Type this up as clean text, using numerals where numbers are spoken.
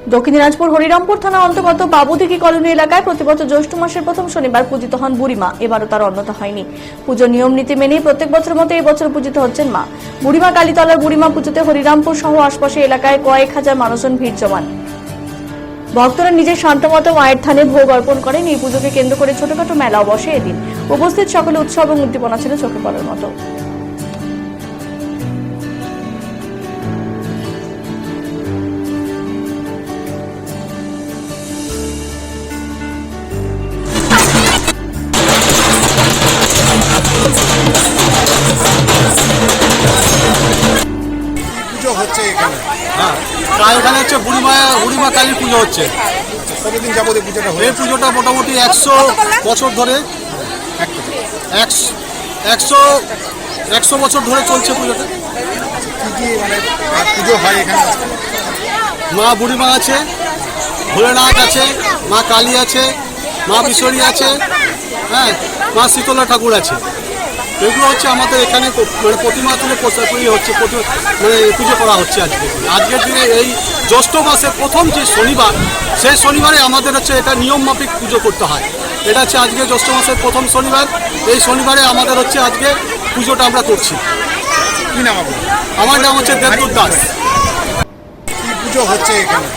দক্ষিণ দিনাজপুর হরিরামপুর থানা অন্তর্গত বাবুদিঘি কলোনি এলাকায় প্রতিবছর জ্যৈষ্ঠ মাসের প্রথম শনিবার পূজিত হন বুড়িমা। এবারও তার অন্যথা হয়নি। পুজোর নিয়ম নীতি মেনেই প্রত্যেক বছরের মতো এই বছর পূজিত হচ্ছেন মা বুড়িমা। কালীতলার বুড়িমা পুজোতে হরিরামপুর সহ আশপাশে এলাকায় কয়েক হাজার মানুষজন ভিড় জমান। ভক্তরা নিজের শান্তমতো মায়ের থানে ভোগ অর্পণ করেন। এই পুজোকে কেন্দ্র করে ছোটখাটো মেলাও বসে এদিন। উপস্থিত সকলে উৎসব এবং উদ্দীপনা ছিল চোখে পড়ার মতো। পুজো হচ্ছে এখানে। হ্যাঁ, এখানে হচ্ছে বুড়িমা কালীর পুজো হচ্ছে। কতদিন যাবত এই পুজোটা এই পুজোটা মোটামুটি 100 বছর ধরে 100 বছর ধরে চলছে পুজোটা। কি মানে পুজো হয় এখানে? মা বুড়িমা আছে, ভোলেনাথ আছে, মা কালী আছে, মা বিশ্বরী আছে, হ্যাঁ, মা শীতলা ঠাকুর আছে। এগুলো হচ্ছে আমাদের এখানে মানে প্রতিমা তুলে হচ্ছে, মানে পুজো করা হচ্ছে আজকের দিনে। এই জ্যৈষ্ঠ মাসের প্রথম যে শনিবার, সেই শনিবারে আমাদের হচ্ছে এটা নিয়ম মাফিক পুজো করতে হয়। এটা হচ্ছে আজকে জ্যৈষ্ঠ মাসের প্রথম শনিবার। এই শনিবারে আমাদের হচ্ছে আজকে পুজোটা আমরা করছি। কি নাম আপনার? আমার নাম হচ্ছে দেবদূত দাস। কি পুজো হচ্ছে এখানে?